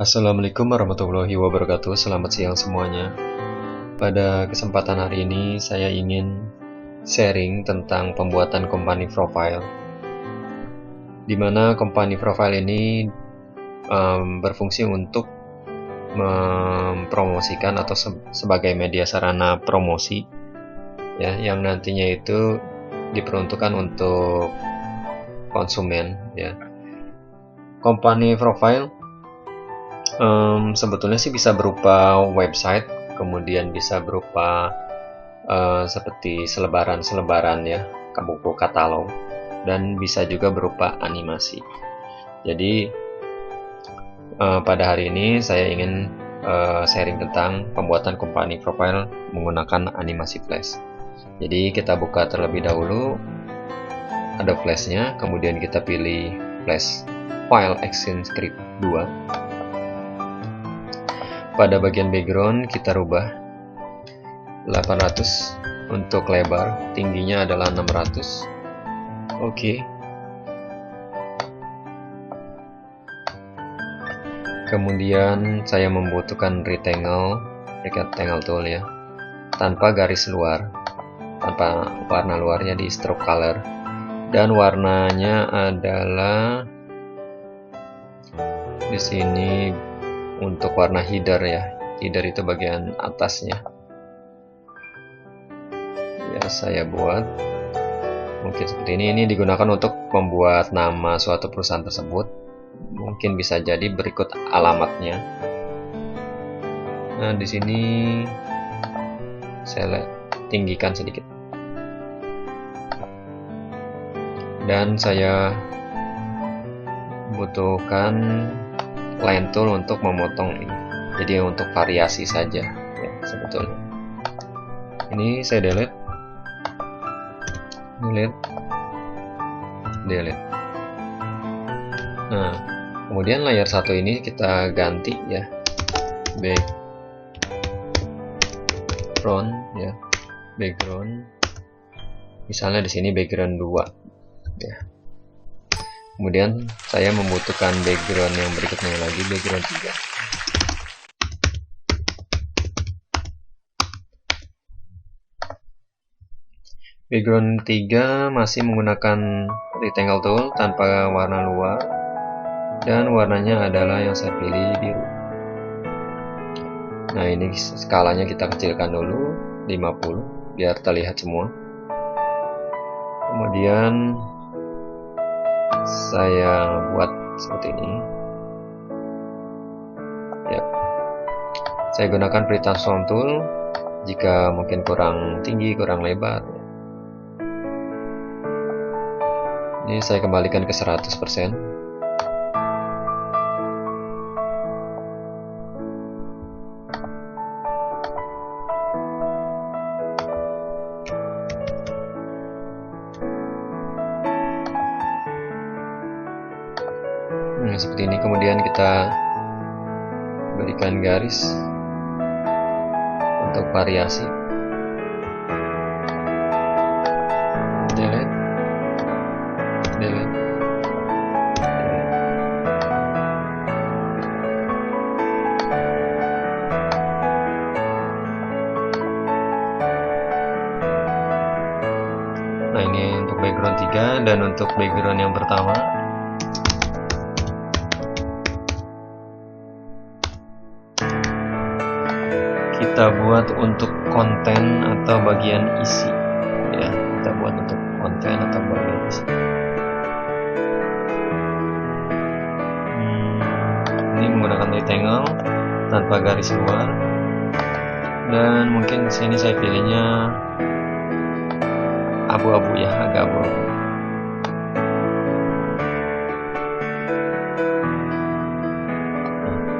Assalamualaikum warahmatullahi wabarakatuh. Selamat siang semuanya. Pada kesempatan hari ini saya ingin sharing tentang pembuatan company profile, di mana company profile ini berfungsi untuk mempromosikan atau sebagai media sarana promosi ya, yang nantinya itu diperuntukkan untuk konsumen ya. Company profile sebetulnya sih bisa berupa website, kemudian bisa berupa seperti selebaran ya, buku katalog, dan bisa juga berupa animasi. Jadi pada hari ini saya ingin sharing tentang pembuatan company profile menggunakan animasi flash. Jadi kita buka terlebih dahulu ada flashnya, kemudian kita pilih flash file action script 2. Pada bagian background kita rubah 800 untuk lebar, tingginya adalah 600. Oke. Kemudian saya membutuhkan rectangle tool ya, tanpa garis luar, tanpa warna luarnya di stroke color, dan warnanya adalah di sini. Untuk warna header ya, header itu bagian atasnya ya, saya buat mungkin seperti ini digunakan untuk membuat nama suatu perusahaan tersebut, mungkin bisa jadi berikut alamatnya. Nah di sini saya tinggikan sedikit, dan saya butuhkan line tool untuk memotong ini, jadi untuk variasi saja ya, sebetulnya. Ini saya delete. Nah kemudian layer 1 ini kita ganti ya, background ya, background misalnya di sini background 2 ya. Kemudian saya membutuhkan background yang berikutnya lagi, background 3. Background 3 masih menggunakan rectangle tool tanpa warna luar, dan warnanya adalah yang saya pilih biru. Nah ini skalanya kita kecilkan dulu 50 biar terlihat semua. Kemudian saya buat seperti ini ya. Saya gunakan pre-transform tool jika mungkin kurang tinggi, kurang lebar. Ini saya kembalikan ke 100%. Seperti ini. Kemudian kita berikan garis untuk variasi. Delete. Nah ini untuk background 3, dan untuk background yang pertama kita buat untuk konten atau bagian isi ya, kita buat untuk konten atau bagian isi. Ini menggunakan rectangle tanpa garis luar, dan mungkin sini saya pilihnya abu-abu ya, agak abu-abu.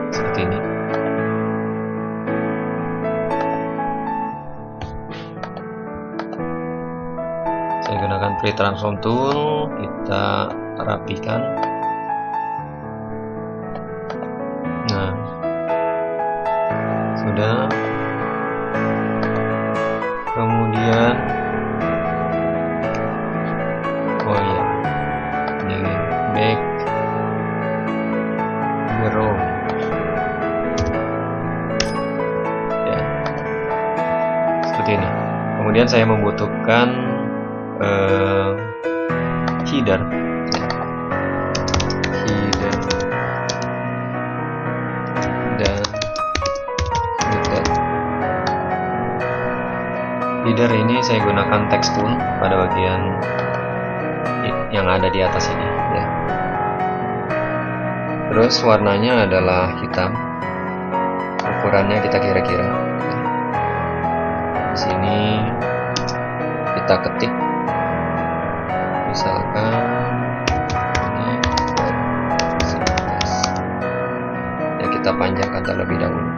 Seperti ini. Saya gunakan pre-transform tool, kita rapikan. Nah sudah. Kemudian ini background Kemudian saya membutuhkan header dan footer. Header ini saya gunakan text tool pada bagian yang ada di atas ini ya. Terus warnanya adalah hitam. Ukurannya kita kira-kira di sini kita ketik, misalkan ini 11 ya, kita panjangkan terlebih dahulu.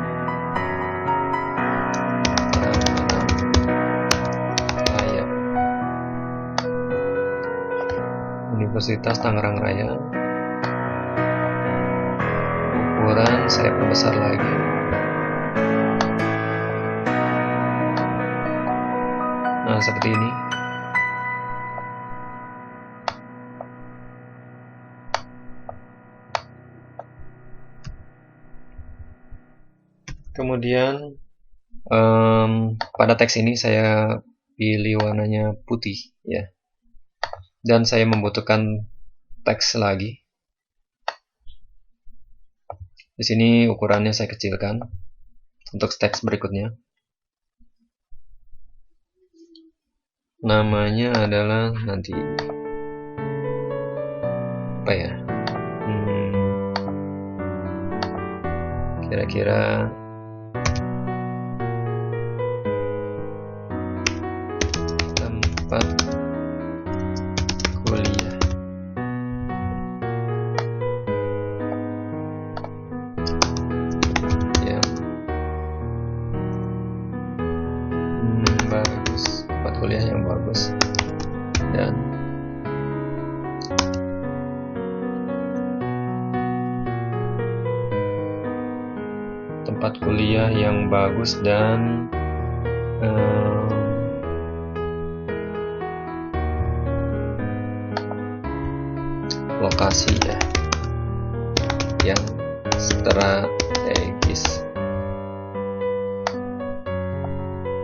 Universitas Tangerang Raya. Ukuran saya perbesar lagi. Nah, seperti ini. Kemudian pada teks ini saya pilih warnanya putih ya. Dan saya membutuhkan teks lagi. Di sini ukurannya saya kecilkan untuk teks berikutnya. Namanya adalah nanti apa ya? Kira-kira tempat kuliah. Ya. Bagus, tempat kuliah yang bagus. Dan tempat kuliah yang bagus dan lokasi ya yang strategis.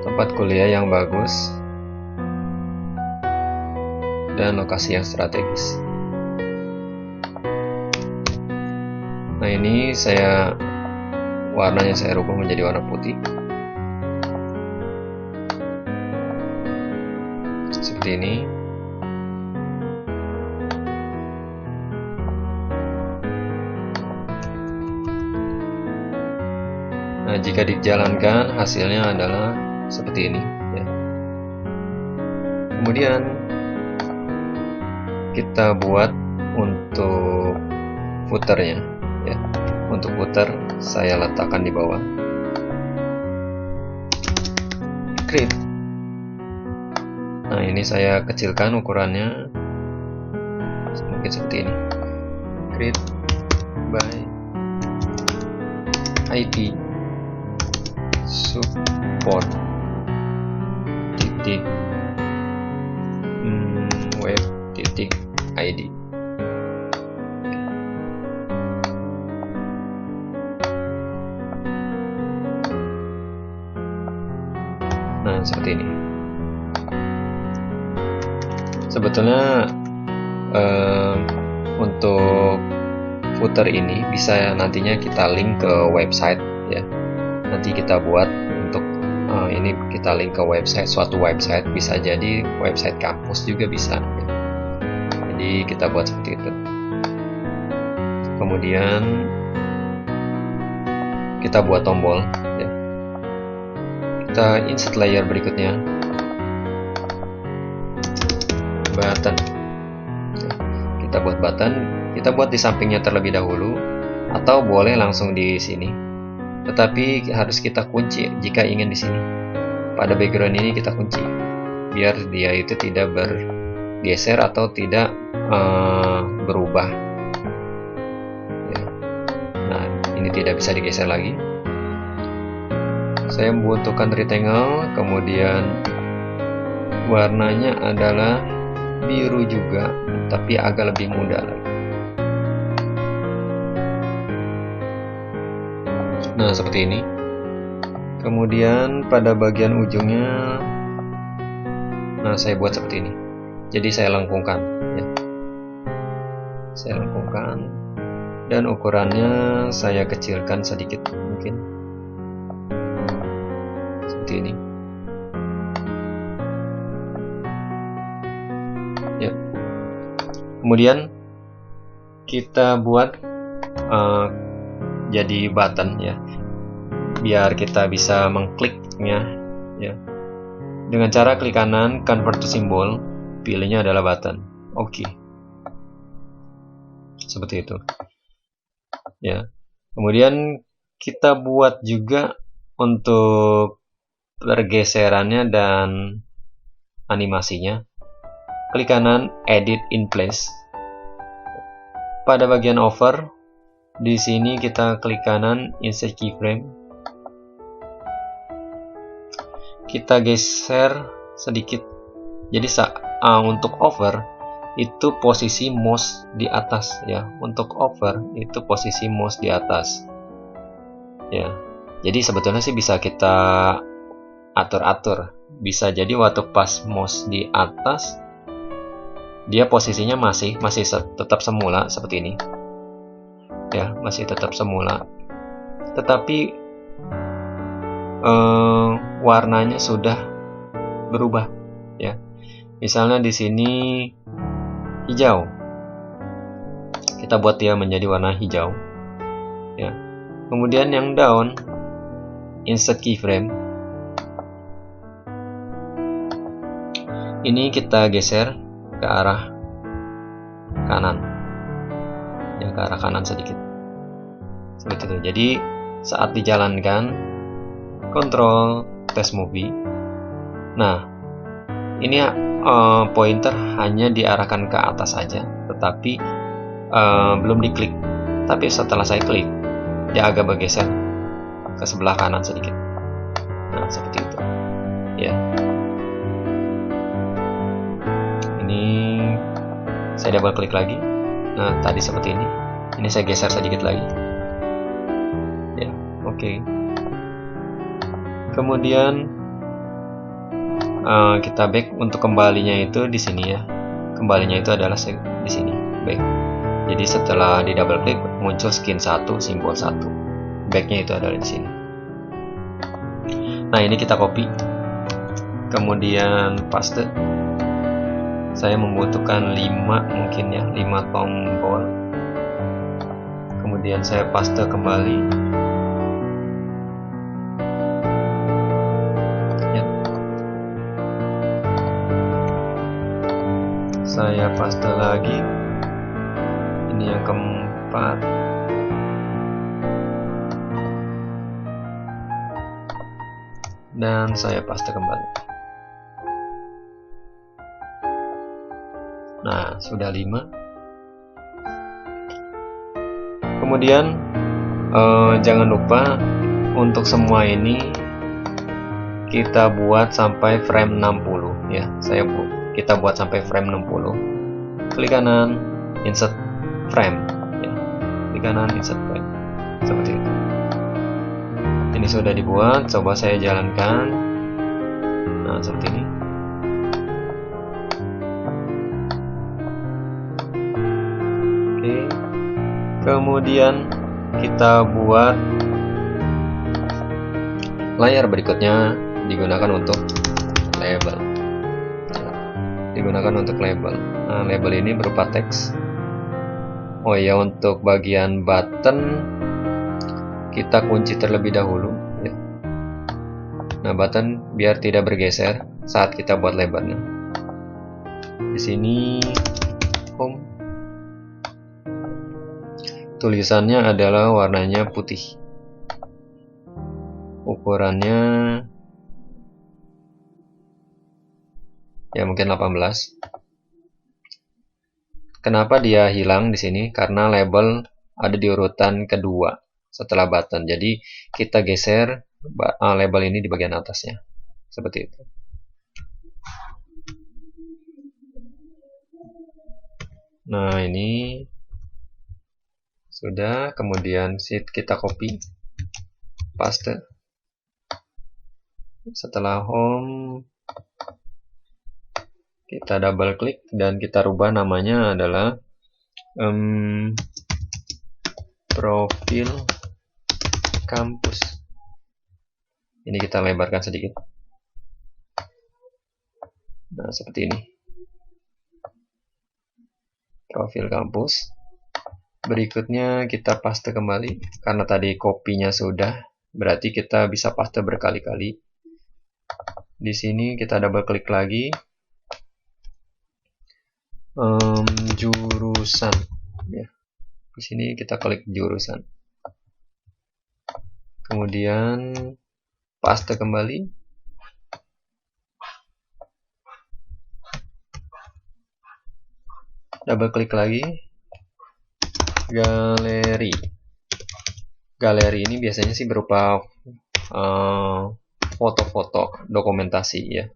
Tempat kuliah yang bagus dan lokasi yang strategis. Nah, ini warnanya saya rubah menjadi warna putih seperti ini. Nah, jika dijalankan hasilnya adalah seperti ini ya. Kemudian kita buat untuk footernya ya. Untuk footer saya letakkan di bawah. Create. Nah, ini saya kecilkan ukurannya mungkin seperti ini. Create by ID support web ID. Nah, seperti ini. Sebetulnya untuk footer ini bisa nantinya kita link ke website ya. Nanti kita buat untuk ini kita link ke suatu website, bisa jadi website kampus juga bisa ya. Jadi kita buat seperti itu. Kemudian kita buat tombol ya. Kita insert layer berikutnya, button ya. Kita buat button, kita buat di sampingnya terlebih dahulu atau boleh langsung di sini, tetapi harus kita kunci jika ingin di sini. Pada background ini kita kunci biar dia itu tidak bergeser atau tidak berubah ya. Nah, ini tidak bisa digeser lagi. Saya membutuhkan rectangle, kemudian warnanya adalah biru juga, tapi agak lebih muda lagi. Nah, seperti ini. Kemudian pada bagian ujungnya Nah, saya buat seperti ini. Jadi saya lengkungkan, ya. Saya lengkungkan dan ukurannya saya kecilkan sedikit mungkin seperti ini. Ya. Kemudian kita buat jadi button, ya, biar kita bisa mengkliknya, ya. Dengan cara klik kanan, convert to symbol, pilihnya adalah button. Oke. Seperti itu. Ya. Kemudian kita buat juga untuk pergeserannya dan animasinya. Klik kanan, edit in place. Pada bagian over, di sini kita klik kanan, insert keyframe. Kita geser sedikit. Jadi untuk over itu posisi mouse di atas, ya. Untuk over itu posisi mouse di atas, ya. Jadi sebetulnya sih bisa kita atur-atur. Bisa jadi waktu pas mouse di atas, dia posisinya masih tetap semula seperti ini, ya, masih tetap semula. Tetapi warnanya sudah berubah, ya. Misalnya di sini hijau, kita buat dia menjadi warna hijau, ya. Kemudian yang down, insert keyframe, ini kita geser ke arah kanan, ya, ke arah kanan sedikit seperti itu. Jadi saat dijalankan Control Test Movie, nah ini pointer hanya diarahkan ke atas saja, tetapi belum diklik. Tapi setelah saya klik, dia agak bergeser ke sebelah kanan sedikit. Nah, seperti itu, ya. Ini saya double klik lagi. Nah, tadi seperti ini. Ini saya geser sedikit lagi, ya. Oke. Kemudian kita back. Untuk kembalinya itu di sini, ya. Kembalinya itu adalah di sini, back. Jadi setelah di double klik muncul skin 1, simbol 1. Backnya itu adalah di sini. Nah, ini kita copy. Kemudian paste. Saya membutuhkan 5 mungkin, ya, 5 tombol. Kemudian saya paste kembali. Saya paste lagi. Ini yang keempat. Dan saya paste kembali. Nah, sudah 5. Kemudian jangan lupa untuk semua ini kita buat sampai frame 60, ya. Kita buat sampai frame 60. Klik kanan, insert frame, ya. Klik kanan, insert frame, seperti itu. Ini sudah dibuat, coba saya jalankan. Nah, seperti ini. Oke. Kemudian kita buat layar berikutnya digunakan untuk label. Nah, label ini berupa teks. Oh ya, untuk bagian button kita kunci terlebih dahulu, ya. Nah, button biar tidak bergeser saat kita buat labelnya. Di sini home. Tulisannya adalah warnanya putih. Ukurannya ya mungkin 18. Kenapa dia hilang di sini? Karena label ada di urutan kedua setelah button. Jadi kita geser label ini di bagian atasnya. Seperti itu. Nah, ini sudah. Kemudian kita copy, paste. Setelah home, Kita double klik dan kita rubah namanya adalah profil kampus. Ini kita lebarkan sedikit. Nah, seperti ini. Profil kampus. Berikutnya kita paste kembali. Karena tadi kopinya sudah, berarti kita bisa paste berkali-kali. Di sini kita double klik lagi. Jurusan. Ya. Di sini kita klik jurusan. Kemudian paste kembali. Double klik lagi. Galeri. Galeri ini biasanya sih berupa foto-foto dokumentasi ya.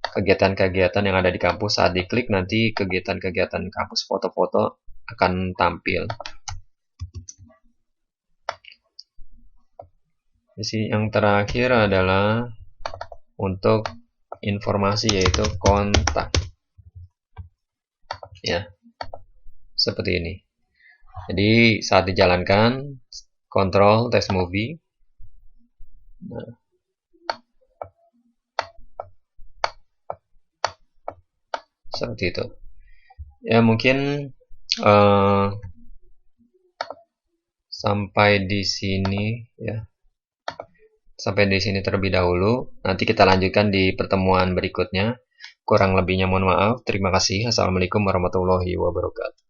Kegiatan-kegiatan yang ada di kampus. Saat diklik nanti kegiatan-kegiatan kampus foto-foto akan tampil. Di sini yang terakhir adalah untuk informasi, yaitu kontak. Ya, seperti ini. Jadi saat dijalankan, kontrol test movie. Nah, seperti itu. Ya, mungkin sampai di sini ya. Sampai di sini terlebih dahulu. Nanti kita lanjutkan di pertemuan berikutnya. Kurang lebihnya mohon maaf. Terima kasih. Assalamualaikum warahmatullahi wabarakatuh.